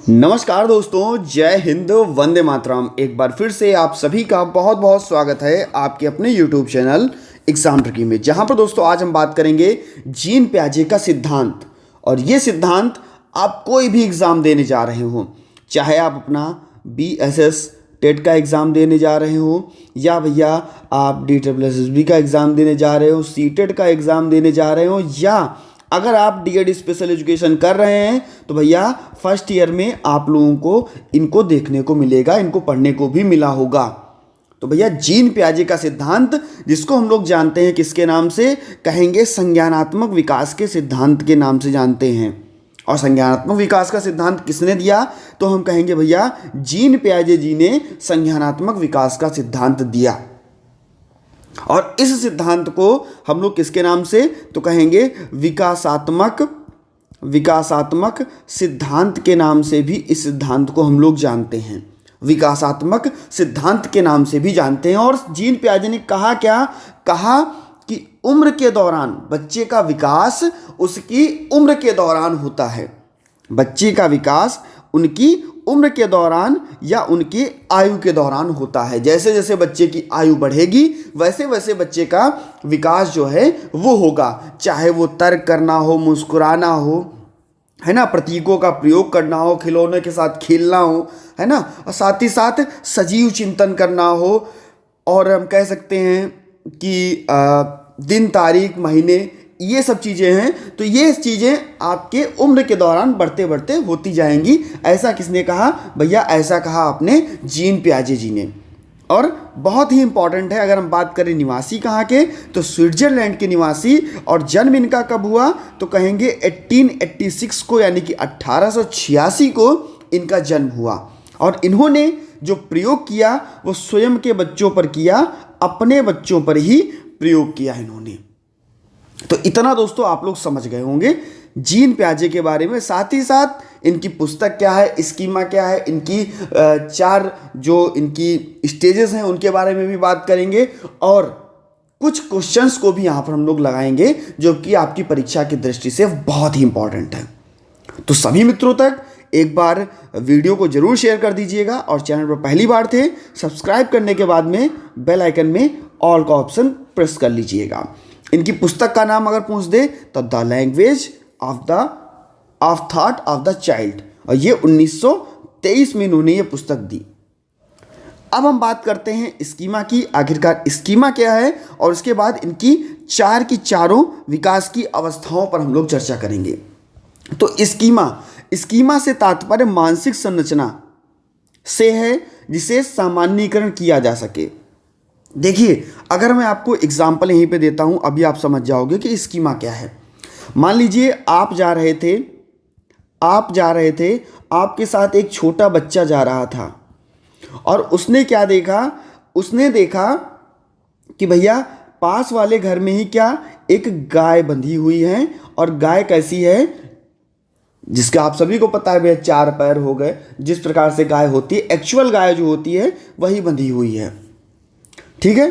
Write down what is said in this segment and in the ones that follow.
नमस्कार दोस्तों, जय हिंद, वंदे मातरम। एक बार फिर से आप सभी का बहुत बहुत स्वागत है आपके अपने YouTube चैनल एग्जाम ट्रिकी में, जहां पर दोस्तों आज हम बात करेंगे जीन पियाजे का सिद्धांत। और ये सिद्धांत आप कोई भी एग्ज़ाम देने जा रहे हो, चाहे आप अपना BSS टेट का एग्ज़ाम देने जा रहे हो, या भैया आप DSSB का एग्ज़ाम देने जा रहे हो, CTET का एग्ज़ाम देने जा रहे हो, या अगर आप DED स्पेशल एजुकेशन कर रहे हैं तो भैया फर्स्ट ईयर में आप लोगों को इनको देखने को मिलेगा, इनको पढ़ने को भी मिला होगा। तो भैया जीन पियाजे का सिद्धांत, जिसको हम लोग जानते हैं किसके नाम से, कहेंगे संज्ञानात्मक विकास के सिद्धांत के नाम से जानते हैं। और संज्ञानात्मक विकास का सिद्धांत किसने दिया, तो हम कहेंगे भैया जीन पियाजे जी ने संज्ञानात्मक विकास का सिद्धांत दिया। और इस सिद्धांत को हम लोग किसके नाम से, तो कहेंगे विकासात्मक सिद्धांत के नाम से भी इस सिद्धांत को हम लोग जानते हैं। विकासात्मक सिद्धांत के नाम से भी जानते हैं। और जीन पियाजे ने कहा क्या, कहा कि उम्र के दौरान बच्चे का विकास उसकी उम्र के दौरान होता है। बच्चे का विकास उनकी उम्र के दौरान या उनकी आयु के दौरान होता है। जैसे जैसे बच्चे की आयु बढ़ेगी वैसे वैसे बच्चे का विकास जो है वो होगा, चाहे वो तर्क करना हो, मुस्कुराना हो, है ना, प्रतीकों का प्रयोग करना हो, खिलौने के साथ खेलना हो, है ना, और साथ ही साथ सजीव चिंतन करना हो। और हम कह सकते हैं कि दिन, तारीख, महीने, ये सब चीज़ें हैं। तो ये चीज़ें आपके उम्र के दौरान बढ़ते बढ़ते होती जाएंगी। ऐसा किसने कहा, भैया ऐसा कहा आपने जीन पियाजे जी ने। और बहुत ही इंपॉर्टेंट है, अगर हम बात करें निवासी कहाँ के, तो स्विट्जरलैंड के निवासी। और जन्म इनका कब हुआ, तो कहेंगे 1886 को, यानी कि 1886 को इनका जन्म हुआ। और इन्होंने जो प्रयोग किया वो स्वयं के बच्चों पर किया, अपने बच्चों पर ही प्रयोग किया इन्होंने। तो इतना दोस्तों आप लोग समझ गए होंगे जीन पियाजे के बारे में। साथ ही साथ इनकी पुस्तक क्या है, स्कीमा क्या है, इनकी 4 जो इनकी स्टेजेस हैं उनके बारे में भी बात करेंगे। और कुछ क्वेश्चंस को भी यहाँ पर हम लोग लगाएंगे जो कि आपकी परीक्षा की दृष्टि से बहुत ही इंपॉर्टेंट है। तो सभी मित्रों तक एक बार वीडियो को जरूर शेयर कर दीजिएगा। और चैनल पर पहली बार थे, सब्सक्राइब करने के बाद में बेल आइकन में ऑल का ऑप्शन प्रेस कर लीजिएगा। इनकी पुस्तक का नाम अगर पूछ दे तो the language of thought of the child, और ये 1923 में इन्होंने ये पुस्तक दी। अब हम बात करते हैं स्कीमा की। आखिरकार स्कीमा क्या है, और उसके बाद इनकी 4 की चारों विकास की अवस्थाओं पर हम लोग चर्चा करेंगे। तो स्कीमा से तात्पर्य मानसिक संरचना से है जिसे सामान्यीकरण किया जा सके। देखिए, अगर मैं आपको एग्जाम्पल यहीं पे देता हूं, अभी आप समझ जाओगे कि स्कीमा क्या है। मान लीजिए आप जा रहे थे, आपके साथ एक छोटा बच्चा जा रहा था, और उसने क्या देखा, उसने देखा कि भैया पास वाले घर में ही क्या एक गाय बंधी हुई है। और गाय कैसी है, जिसका आप सभी को पता है भैया 4 पैर हो गए, जिस प्रकार से गाय होती है, एक्चुअल गाय जो होती है वही बंधी हुई है। ठीक है,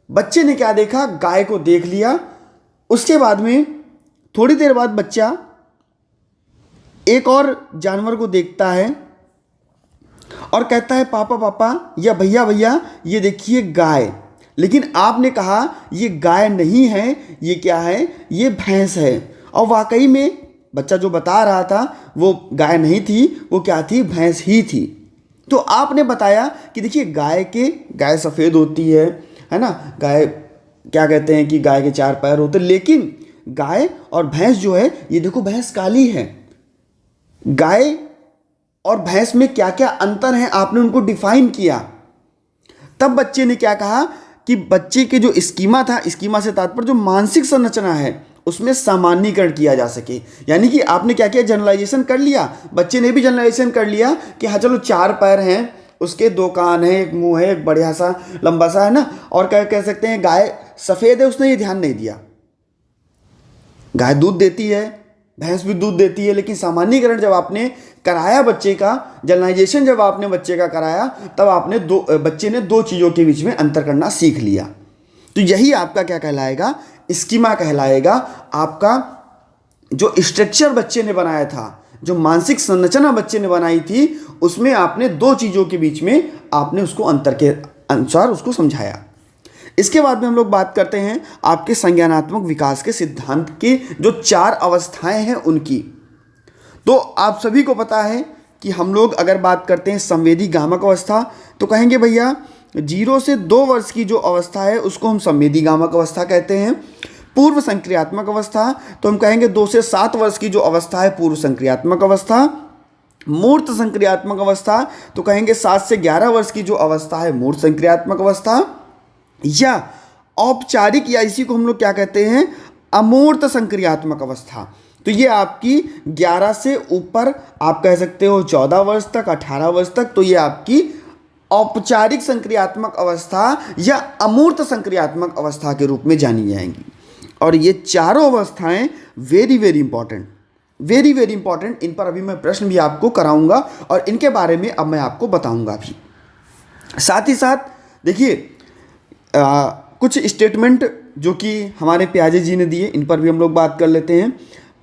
बच्चे ने क्या देखा, गाय को देख लिया। उसके बाद में थोड़ी देर बाद बच्चा एक और जानवर को देखता है और कहता है पापा पापा, या भैया भैया ये देखिए गाय। लेकिन आपने कहा ये गाय नहीं है, ये क्या है, ये भैंस है। और वाकई में बच्चा जो बता रहा था वो गाय नहीं थी, वो क्या थी, भैंस ही थी। तो आपने बताया कि देखिए गाय सफ़ेद होती है ना, गाय क्या कहते हैं कि गाय के 4 पैर होते हैं, लेकिन गाय और भैंस जो है, ये देखो भैंस काली है। गाय और भैंस में क्या क्या अंतर है आपने उनको डिफाइन किया। तब बच्चे ने क्या कहा कि बच्चे के जो स्कीमा था, स्कीमा से तात्पर्य जो मानसिक संरचना है, उसमें सामान्यीकरण किया जा सके। यानी कि आपने क्या किया, जनरलाइजेशन कर लिया। बच्चे ने भी जनरलाइजेशन कर लिया कि हाँ चलो 4 पैर हैं, उसके 2 कान हैं, एक मुंह है, एक बढ़िया सा लंबा सा, है ना। और क्या कह सकते हैं, गाय सफ़ेद है, उसने ये ध्यान नहीं दिया। गाय दूध देती है, भैंस भी दूध देती है, लेकिन सामान्यीकरण जब आपने कराया बच्चे का, जनरलाइजेशन जब आपने बच्चे का कराया, तब बच्चे ने 2 चीज़ों के बीच में अंतर करना सीख लिया। तो यही आपका क्या कहलाएगा, स्कीमा कहलाएगा। आपका जो स्ट्रक्चर बच्चे ने बनाया था, जो मानसिक संरचना बच्चे ने बनाई थी उसमें आपने दो चीज़ों के बीच में आपने उसको अंतर के अनुसार उसको समझाया। इसके बाद में हम लोग बात करते हैं आपके संज्ञानात्मक विकास के सिद्धांत की जो 4 अवस्थाएं हैं उनकी। तो आप सभी को पता है कि हम लोग अगर बात करते हैं संवेदी गामक अवस्था तो कहेंगे भैया 0 से 2 वर्ष की जो अवस्था है उसको हम संवेदी गामक अवस्था कहते हैं। पूर्व संक्रियात्मक अवस्था तो हम कहेंगे 2 से 7 वर्ष की जो अवस्था है पूर्व संक्रियात्मक अवस्था। मूर्त संक्रियात्मक अवस्था तो कहेंगे 7 से 11 वर्ष की जो अवस्था है मूर्त संक्रियात्मक अवस्था। या औपचारिक या इसी को हम लोग क्या कहते हैं अमूर्त संक्रियात्मक अवस्था। तो ये आपकी 11 से ऊपर आप कह सकते हो 14 वर्ष तक 18 वर्ष तक, तो ये आपकी औपचारिक संक्रियात्मक अवस्था या अमूर्त संक्रियात्मक अवस्था के रूप में जानी जाएंगी। और ये चारों अवस्थाएं very very important, very very important. इन पर अभी मैं प्रश्न भी आपको कराऊंगा और इनके बारे में अब मैं आपको बताऊंगा भी। साथ ही साथ देखिए कुछ स्टेटमेंट जो कि हमारे प्याजे जी ने दिए इन पर भी हम लोग बात कर लेते हैं।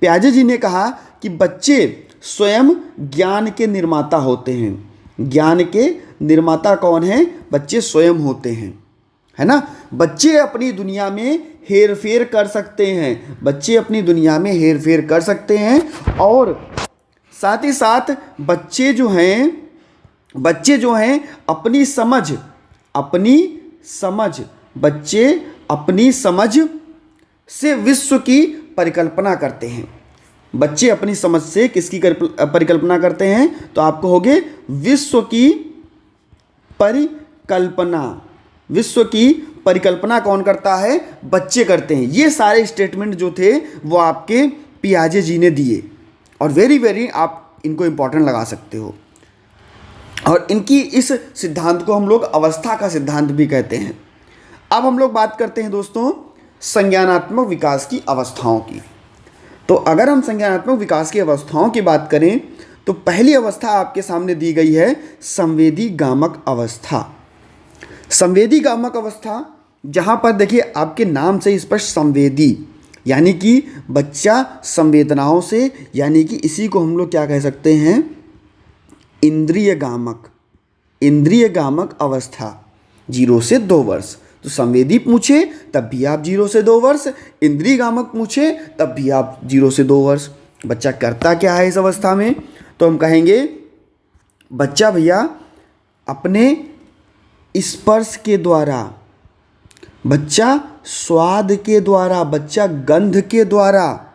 प्याजे जी ने कहा कि बच्चे स्वयं ज्ञान के निर्माता होते हैं। ज्ञान के निर्माता कौन है? बच्चे स्वयं होते हैं, है ना। बच्चे अपनी दुनिया में हेर फेर कर सकते हैं, बच्चे अपनी दुनिया में हेर फेर कर सकते हैं। और साथ ही साथ बच्चे जो हैं अपनी समझ से विश्व की परिकल्पना करते हैं। बच्चे अपनी समझ से किसकी परिकल्पना करते हैं? तो आपको होगे विश्व की परिकल्पना। विश्व की परिकल्पना कौन करता है? बच्चे करते हैं। ये सारे स्टेटमेंट जो थे वो आपके पियाजे जी ने दिए और वेरी वेरी आप इनको इंपॉर्टेंट लगा सकते हो। और इनकी इस सिद्धांत को हम लोग अवस्था का सिद्धांत भी कहते हैं। अब हम लोग बात करते हैं दोस्तों संज्ञानात्मक विकास की अवस्थाओं की। तो अगर हम संज्ञानात्मक विकास की अवस्थाओं की बात करें तो पहली अवस्था आपके सामने दी गई है संवेदी गामक अवस्था। संवेदी गामक अवस्था जहाँ पर देखिए आपके नाम से स्पष्ट संवेदी यानी कि बच्चा संवेदनाओं से, यानी कि इसी को हम लोग क्या कह सकते हैं? इंद्रिय गामक अवस्था 0 से 2 वर्ष। तो संवेदी पूछे तब भी आप 0 से 2 वर्ष, इंद्रिय गामक पूछे तब भी आप 0 से 2 वर्ष। बच्चा करता क्या है इस अवस्था में? तो हम कहेंगे बच्चा भैया अपने स्पर्श के द्वारा, बच्चा स्वाद के द्वारा, बच्चा गंध के द्वारा,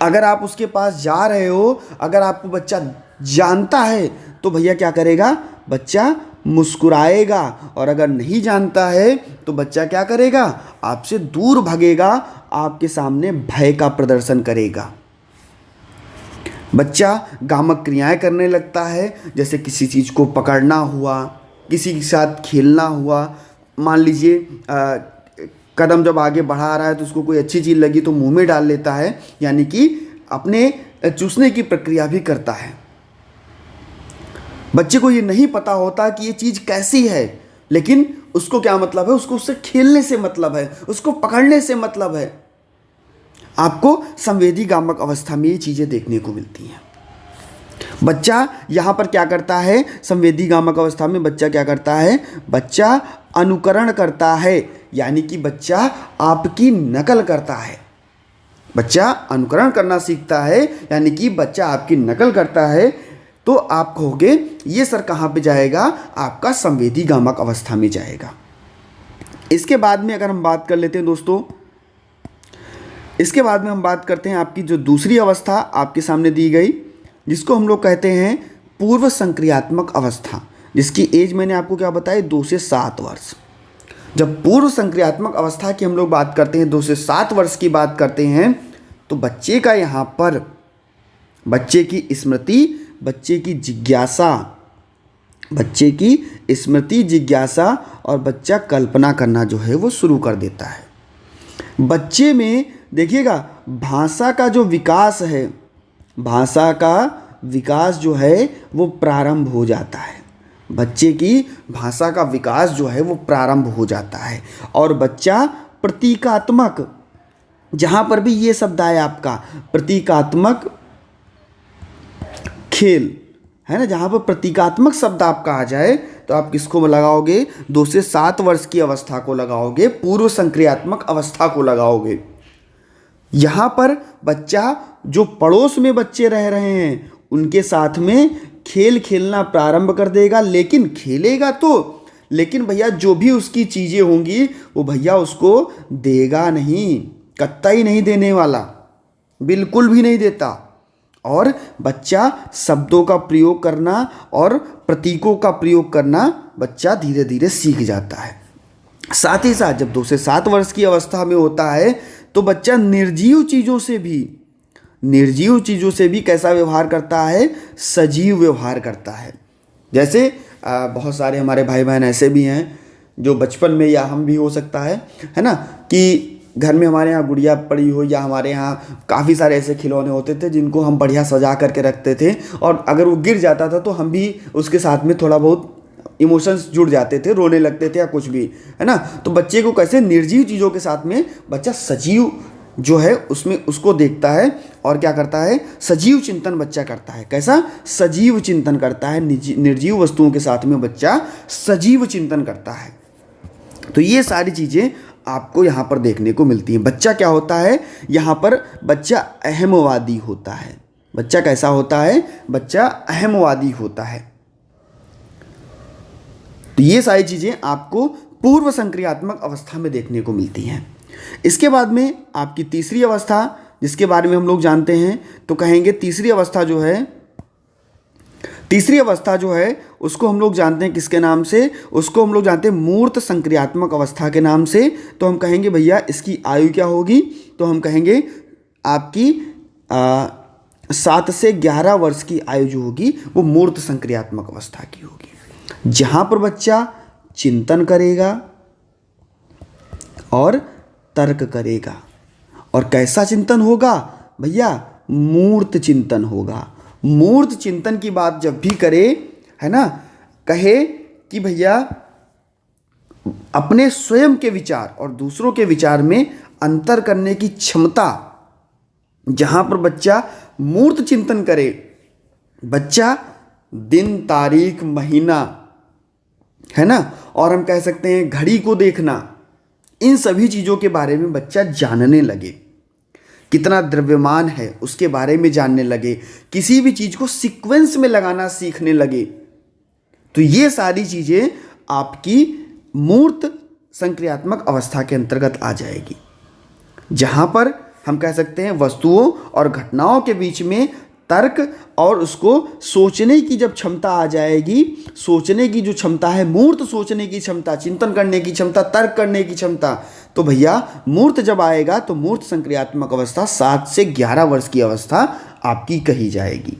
अगर आप उसके पास जा रहे हो, अगर आपको बच्चा जानता है तो भैया क्या करेगा? बच्चा मुस्कुराएगा। और अगर नहीं जानता है तो बच्चा क्या करेगा? आपसे दूर भागेगा, आपके सामने भय का प्रदर्शन करेगा। बच्चा गामक क्रियाएं करने लगता है, जैसे किसी चीज़ को पकड़ना हुआ, किसी के साथ खेलना हुआ। मान लीजिए कदम जब आगे बढ़ा रहा है तो उसको कोई अच्छी चीज़ लगी तो मुंह में डाल लेता है, यानी कि अपने चूसने की प्रक्रिया भी करता है। बच्चे को ये नहीं पता होता कि ये चीज़ कैसी है, लेकिन उसको क्या मतलब है? उसको उससे खेलने से मतलब है, उसको पकड़ने से मतलब है। आपको संवेदी गामक अवस्था में ये चीज़ें देखने को मिलती हैं। बच्चा यहाँ पर क्या करता है? संवेदी गामक अवस्था में बच्चा क्या करता है? बच्चा अनुकरण करता है, यानी कि बच्चा आपकी नकल करता है। बच्चा अनुकरण करना सीखता है, यानी कि बच्चा आपकी नकल करता है। तो आप कहोगे ये सर कहाँ पे जाएगा? आपका संवेदी गामक अवस्था में जाएगा। इसके बाद में अगर हम बात कर लेते हैं दोस्तों, इसके बाद में हम बात करते हैं आपकी जो दूसरी अवस्था आपके सामने दी गई, जिसको हम लोग कहते हैं पूर्व संक्रियात्मक अवस्था, जिसकी एज मैंने आपको क्या बताई? 2 से 7 वर्ष। जब पूर्व संक्रियात्मक अवस्था की हम लोग बात करते हैं, 2 से 7 वर्ष की बात करते हैं, तो बच्चे का यहाँ पर बच्चे की स्मृति, बच्चे की जिज्ञासा और बच्चा कल्पना करना जो है वो शुरू कर देता है। बच्चे में देखिएगा भाषा का जो विकास है, भाषा का विकास जो है वो प्रारंभ हो जाता है। बच्चे की भाषा का विकास जो है वो प्रारंभ हो जाता है। और बच्चा प्रतीकात्मक, जहाँ पर भी ये शब्द आया आपका प्रतीकात्मक खेल, है ना, जहाँ पर प्रतीकात्मक शब्द आपका आ जाए तो आप किसको लगाओगे? 2 से 7 वर्ष की अवस्था को लगाओगे, पूर्व संक्रियात्मक अवस्था को लगाओगे। यहाँ पर बच्चा जो पड़ोस में बच्चे रह रहे हैं उनके साथ में खेल खेलना प्रारंभ कर देगा, लेकिन खेलेगा तो, लेकिन भैया जो भी उसकी चीज़ें होंगी वो भैया उसको देगा नहीं, कतई नहीं देने वाला, बिल्कुल भी नहीं देता। और बच्चा शब्दों का प्रयोग करना और प्रतीकों का प्रयोग करना बच्चा धीरे धीरे सीख जाता है। साथ ही साथ जब 2 से 7 वर्ष की अवस्था में होता है तो बच्चा निर्जीव चीज़ों से भी कैसा व्यवहार करता है? सजीव व्यवहार करता है। जैसे बहुत सारे हमारे भाई बहन ऐसे भी हैं जो बचपन में, या हम भी हो सकता है ना, कि घर में हमारे यहाँ गुड़िया पड़ी हो, या हमारे यहाँ काफ़ी सारे ऐसे खिलौने होते थे जिनको हम बढ़िया सजा करके रखते थे, और अगर वो गिर जाता था तो हम भी उसके साथ में थोड़ा बहुत इमोशंस जुड़ जाते थे, रोने लगते थे या कुछ भी, है ना। तो बच्चे को कैसे निर्जीव चीज़ों के साथ में बच्चा सजीव जो है उसमें उसको देखता है और क्या करता है? सजीव चिंतन बच्चा करता है। कैसा? सजीव चिंतन करता है। निर्जीव वस्तुओं के साथ में बच्चा सजीव चिंतन करता है। तो ये सारी चीज़ें आपको यहाँ पर देखने को मिलती हैं। बच्चा क्या होता है? यहाँ पर बच्चा अहमवादी होता है। बच्चा कैसा होता है? बच्चा अहमवादी होता है। तो ये सारी चीज़ें आपको पूर्व संक्रियात्मक अवस्था में देखने को मिलती हैं। इसके बाद में आपकी तीसरी अवस्था, जिसके बारे में हम लोग जानते हैं, तो कहेंगे तीसरी अवस्था जो है उसको हम लोग जानते हैं किसके नाम से? उसको हम लोग जानते हैं मूर्त संक्रियात्मक अवस्था के नाम से। तो हम कहेंगे भैया इसकी आयु क्या होगी? तो हम कहेंगे आपकी 7 से 11 वर्ष की आयु जो होगी वो मूर्त संक्रियात्मक अवस्था की होगी, जहाँ पर बच्चा चिंतन करेगा और तर्क करेगा। और कैसा चिंतन होगा भैया? मूर्त चिंतन होगा। मूर्त चिंतन की बात जब भी करे, है ना, कहे कि भैया अपने स्वयं के विचार और दूसरों के विचार में अंतर करने की क्षमता, जहाँ पर बच्चा मूर्त चिंतन करे, बच्चा दिन, तारीख, महीना, है ना, और हम कह सकते हैं घड़ी को देखना, इन सभी चीज़ों के बारे में बच्चा जानने लगे, कितना द्रव्यमान है उसके बारे में जानने लगे, किसी भी चीज़ को सीक्वेंस में लगाना सीखने लगे। तो ये सारी चीज़ें आपकी मूर्त संक्रियात्मक अवस्था के अंतर्गत आ जाएगी, जहाँ पर हम कह सकते हैं वस्तुओं और घटनाओं के बीच में तर्क और उसको सोचने की जब क्षमता आ जाएगी, सोचने की जो क्षमता है, मूर्त सोचने की क्षमता, चिंतन करने की क्षमता, तर्क करने की क्षमता, तो भैया मूर्त जब आएगा तो मूर्त संक्रियात्मक अवस्था 7 से 11 वर्ष की अवस्था आपकी कही जाएगी।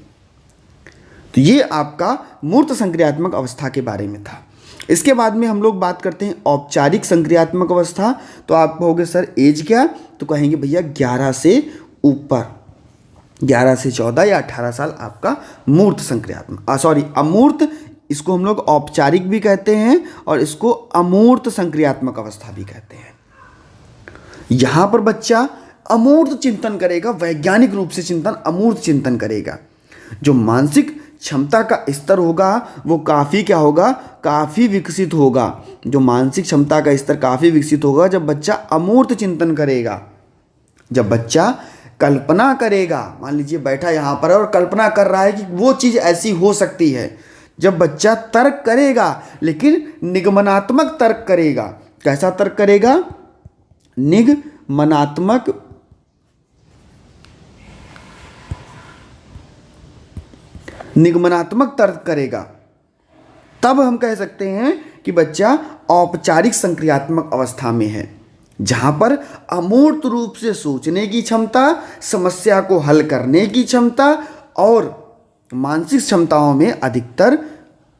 तो ये आपका मूर्त संक्रियात्मक अवस्था के बारे में था। इसके बाद में हम लोग बात करते हैं औपचारिक संक्रियात्मक अवस्था। तो आप कहोगे सर एज क्या? तो कहेंगे भैया 11 से ऊपर, 11 से 14 या 18 साल आपका मूर्त संक्रियात्मक, अमूर्त, इसको हम लोग औपचारिक भी कहते हैं और इसको अमूर्त संक्रियात्मक अवस्था भी कहते हैं। यहाँ पर बच्चा अमूर्त चिंतन करेगा, वैज्ञानिक रूप से चिंतन, अमूर्त चिंतन करेगा। जो मानसिक क्षमता का स्तर होगा वो काफ़ी क्या होगा? काफ़ी विकसित होगा। जो मानसिक क्षमता का स्तर काफ़ी विकसित होगा जब बच्चा अमूर्त चिंतन करेगा, जब बच्चा कल्पना करेगा। मान लीजिए बैठा यहाँ पर और कल्पना कर रहा है कि वो चीज़ ऐसी हो सकती है। जब बच्चा तर्क करेगा, लेकिन निगमनात्मक तर्क करेगा। कैसा तर्क करेगा? निगमनात्मक तर्क करेगा, तब हम कह सकते हैं कि बच्चा औपचारिक संक्रियात्मक अवस्था में है, जहाँ पर अमूर्त रूप से सोचने की क्षमता, समस्या को हल करने की क्षमता और मानसिक क्षमताओं में अधिकतर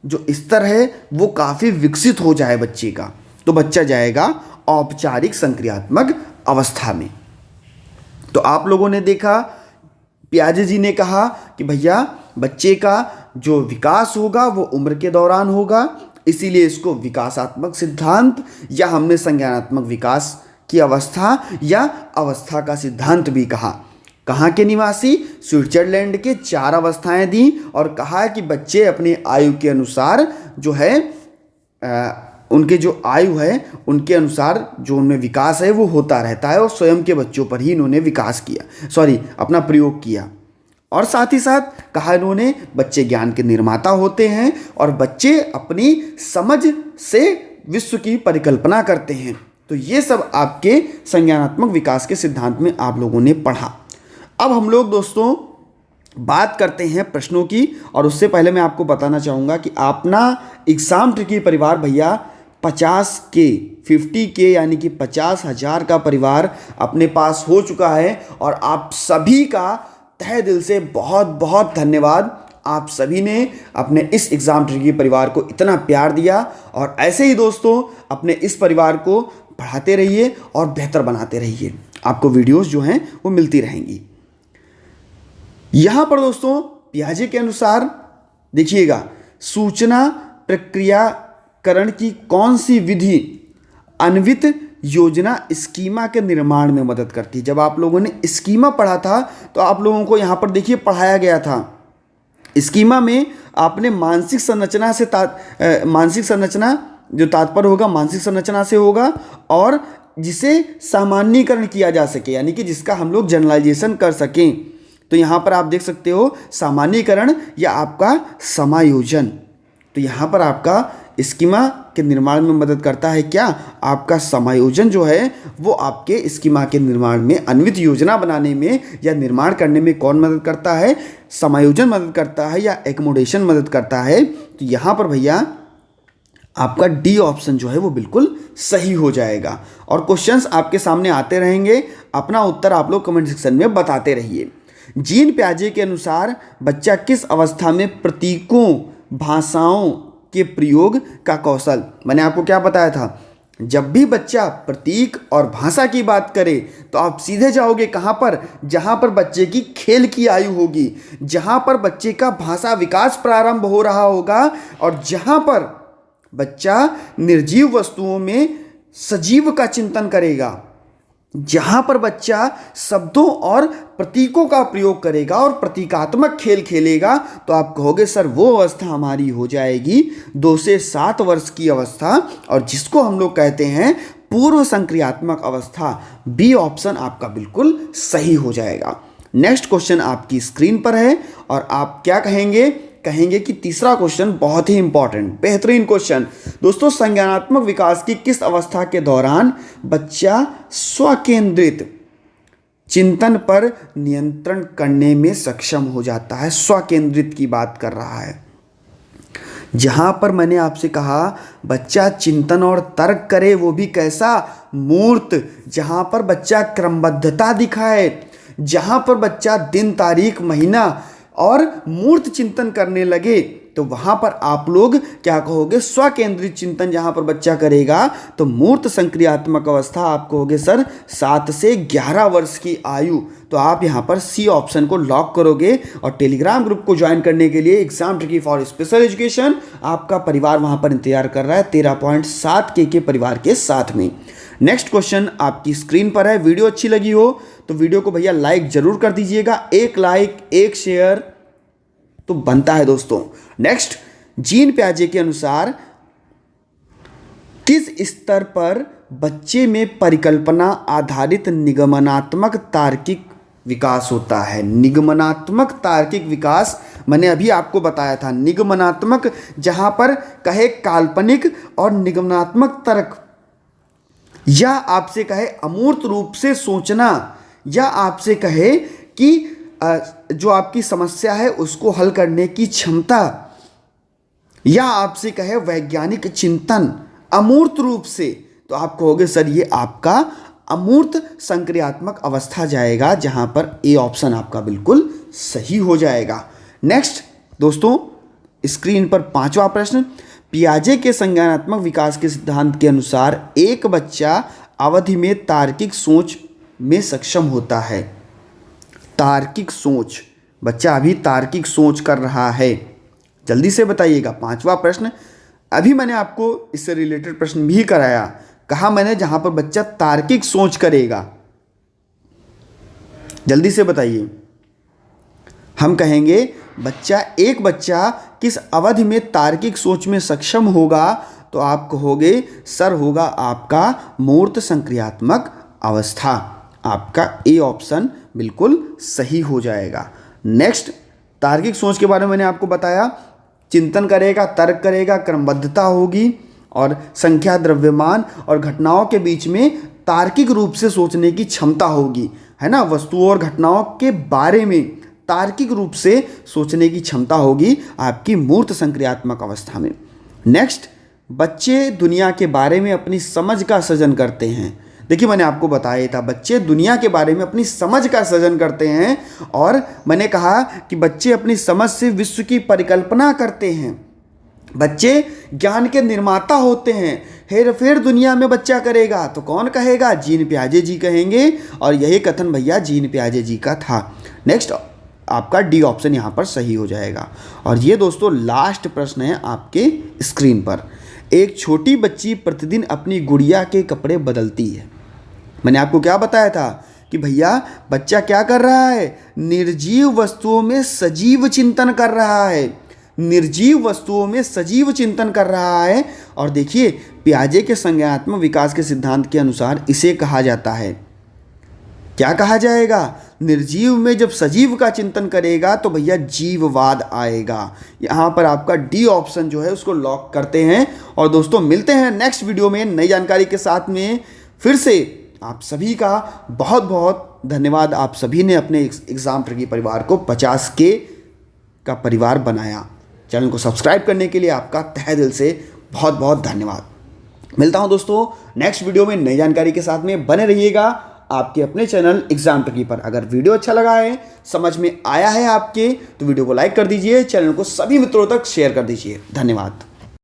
जो स्तर है वो काफ़ी विकसित हो जाए बच्चे का, तो बच्चा जाएगा औपचारिक संक्रियात्मक अवस्था में। तो आप लोगों ने देखा, पियाजे जी ने कहा कि भैया बच्चे का जो विकास होगा वो उम्र के दौरान होगा, इसीलिए इसको विकासात्मक सिद्धांत या हमने संज्ञानात्मक विकास की अवस्था या अवस्था का सिद्धांत भी कहा। कहाँ के निवासी? स्विट्जरलैंड के 4 अवस्थाएं दी और कहा कि बच्चे अपने आयु के अनुसार जो है उनके जो आयु है उनके अनुसार जो उनमें विकास है वो होता रहता है और स्वयं के बच्चों पर ही इन्होंने अपना प्रयोग किया। और साथ ही साथ कहा इन्होंने बच्चे ज्ञान के निर्माता होते हैं और बच्चे अपनी समझ से विश्व की परिकल्पना करते हैं। तो ये सब आपके संज्ञानात्मक विकास के सिद्धांत में आप लोगों ने पढ़ा। अब हम लोग दोस्तों बात करते हैं प्रश्नों की, और उससे पहले मैं आपको बताना चाहूँगा कि अपना एग्ज़ाम ट्रिकी परिवार भैया 50K यानी कि 50,000 का परिवार अपने पास हो चुका है। और आप सभी का तहे दिल से बहुत बहुत धन्यवाद। आप सभी ने अपने इस एग्ज़ाम ट्रिकी परिवार को इतना प्यार दिया, और ऐसे ही दोस्तों अपने इस परिवार को बढ़ाते रहिए और बेहतर बनाते रहिए। आपको वीडियोस जो हैं वो मिलती रहेंगी। यहाँ पर दोस्तों पियाजे के अनुसार देखिएगा, सूचना प्रक्रियाकरण की कौन सी विधि अन्वित योजना स्कीमा के निर्माण में मदद करती है। जब आप लोगों ने स्कीमा पढ़ा था तो आप लोगों को यहाँ पर देखिए पढ़ाया गया था। स्कीमा में आपने मानसिक संरचना जो तात्पर्य होगा मानसिक संरचना से होगा, और जिसे सामान्यीकरण किया जा सके यानी कि जिसका हम लोग जनरलाइजेशन कर सकें। तो यहाँ पर आप देख सकते हो सामान्यीकरण या आपका समायोजन। तो यहाँ पर आपका स्कीमा के निर्माण में मदद करता है क्या? आपका समायोजन जो है वो आपके स्कीमा के निर्माण में, अन्वित योजना बनाने में या निर्माण करने में कौन मदद करता है? समायोजन मदद करता है या एकोमोडेशन मदद करता है। तो यहाँ पर भैया आपका डी ऑप्शन जो है वो बिल्कुल सही हो जाएगा। और क्वेश्चंस आपके सामने आते रहेंगे, अपना उत्तर आप लोग कमेंट सेक्शन में बताते रहिए। जीन प्याजे के अनुसार बच्चा किस अवस्था में प्रतीकों, भाषाओं के प्रयोग का कौशल, मैंने आपको क्या बताया था, जब भी बच्चा प्रतीक और भाषा की बात करे तो आप सीधे जाओगे कहाँ पर? जहाँ पर बच्चे की खेल की आयु होगी, जहाँ पर बच्चे का भाषा विकास प्रारंभ हो रहा होगा, और जहाँ पर बच्चा निर्जीव वस्तुओं में सजीव का चिंतन करेगा, जहाँ पर बच्चा शब्दों और प्रतीकों का प्रयोग करेगा और प्रतीकात्मक खेल खेलेगा। तो आप कहोगे सर वो अवस्था हमारी हो जाएगी 2 से 7 वर्ष की अवस्था, और जिसको हम लोग कहते हैं पूर्व संक्रियात्मक अवस्था। बी ऑप्शन आपका बिल्कुल सही हो जाएगा। नेक्स्ट क्वेश्चन आपकी स्क्रीन पर है, और आप क्या कहेंगे कि तीसरा क्वेश्चन बहुत ही इंपॉर्टेंट, बेहतरीन क्वेश्चन। दोस्तों, संज्ञानात्मक विकास की किस अवस्था के दौरान बच्चा स्वकेंद्रित चिंतन पर नियंत्रण करने में सक्षम हो जाता है? स्वकेंद्रित की बात कर रहा है। जहां पर मैंने आपसे कहा बच्चा चिंतन और तर्क करे, वो भी कैसा? मूर्त। जहां पर बच्चा क्रमबद्धता दिखाए, जहां पर बच्चा दिन, तारीख, महीना और मूर्त चिंतन करने लगे, तो वहां पर आप लोग क्या कहोगे? स्वकेंद्रित चिंतन जहां पर बच्चा करेगा तो मूर्त संक्रियात्मक अवस्था आप कहोगे सर 7 से 11 वर्ष की आयु। तो आप यहां पर सी ऑप्शन को लॉक करोगे। और टेलीग्राम ग्रुप को ज्वाइन करने के लिए exam tricky for special education आपका परिवार वहां पर इंतजार कर रहा है 13.7K के परिवार के साथ में। नेक्स्ट क्वेश्चन आपकी स्क्रीन पर है। वीडियो अच्छी लगी हो तो वीडियो को भैया लाइक जरूर कर दीजिएगा। एक लाइक, एक शेयर तो बनता है दोस्तों। नेक्स्ट, जीन प्याजे के अनुसार किस स्तर पर बच्चे में परिकल्पना आधारित निगमनात्मक तार्किक विकास होता है? निगमनात्मक तार्किक विकास मैंने अभी आपको बताया था। निगमनात्मक जहां पर कहे काल्पनिक, और निगमनात्मक तर्क या आपसे कहे अमूर्त रूप से सोचना, या आपसे कहे कि जो आपकी समस्या है उसको हल करने की क्षमता, या आपसे कहे वैज्ञानिक चिंतन अमूर्त रूप से, तो आप कहोगे सर ये आपका अमूर्त संक्रियात्मक अवस्था जाएगा, जहां पर ए ऑप्शन आपका बिल्कुल सही हो जाएगा। नेक्स्ट दोस्तों, स्क्रीन पर 5वां प्रश्न, पियाजे के संज्ञानात्मक विकास के सिद्धांत के अनुसार एक बच्चा अवधि में तार्किक सोच में सक्षम होता है। तार्किक सोच, बच्चा अभी तार्किक सोच कर रहा है, जल्दी से बताइएगा। 5वां प्रश्न, अभी मैंने आपको इससे रिलेटेड प्रश्न भी कराया, कहा मैंने जहां पर बच्चा तार्किक सोच करेगा। जल्दी से बताइए। हम कहेंगे एक बच्चा किस अवधि में तार्किक सोच में सक्षम होगा, तो आप कहोगे सर होगा आपका मूर्त संक्रियात्मक अवस्था। आपका ए ऑप्शन बिल्कुल सही हो जाएगा। नेक्स्ट, तार्किक सोच के बारे में मैंने आपको बताया, चिंतन करेगा, तर्क करेगा, क्रमबद्धता होगी और संख्या, द्रव्यमान और घटनाओं के बीच में तार्किक रूप से सोचने की क्षमता होगी, है ना। वस्तुओं और घटनाओं के बारे में तार्किक रूप से सोचने की क्षमता होगी आपकी मूर्त संक्रियात्मक अवस्था में। नेक्स्ट, बच्चे दुनिया के बारे में अपनी समझ का सृजन करते हैं। देखिए मैंने आपको बताया था, बच्चे दुनिया के बारे में अपनी समझ का सृजन करते हैं और मैंने कहा कि बच्चे अपनी समझ से विश्व की परिकल्पना करते हैं। बच्चे ज्ञान के निर्माता होते हैं। हेर फेर दुनिया में बच्चा करेगा तो कौन कहेगा? जीन पियाजे जी कहेंगे और यही कथन भैया जीन पियाजे जी का था। नेक्स्ट, आपका डी ऑप्शन यहाँ पर सही हो जाएगा। और ये दोस्तों लास्ट प्रश्न है आपके स्क्रीन पर। एक छोटी बच्ची प्रतिदिन अपनी गुड़िया के कपड़े बदलती है। मैंने आपको क्या बताया था कि भैया बच्चा क्या कर रहा है? निर्जीव वस्तुओं में सजीव चिंतन कर रहा है। निर्जीव वस्तुओं में सजीव चिंतन कर रहा है। और देखिए पियाजे के संज्ञानात्मक विकास के सिद्धांत के अनुसार इसे कहा जाता है, क्या कहा जाएगा? निर्जीव में जब सजीव का चिंतन करेगा तो भैया जीववाद आएगा। यहाँ पर आपका डी ऑप्शन जो है उसको लॉक करते हैं। और दोस्तों मिलते हैं नेक्स्ट वीडियो में नई जानकारी के साथ में। फिर से आप सभी का बहुत बहुत धन्यवाद। आप सभी ने अपने एग्जाम ट्रिकी परिवार को 50K का परिवार बनाया। चैनल को सब्सक्राइब करने के लिए आपका तहे दिल से बहुत बहुत धन्यवाद। मिलता हूँ दोस्तों नेक्स्ट वीडियो में नई जानकारी के साथ में। बने रहिएगा आपके अपने चैनल एग्जाम ट्रिकी पर। अगर वीडियो अच्छा लगा है, समझ में आया है आपके, तो वीडियो को लाइक कर दीजिए, चैनल को सभी मित्रों तक शेयर कर दीजिए। धन्यवाद।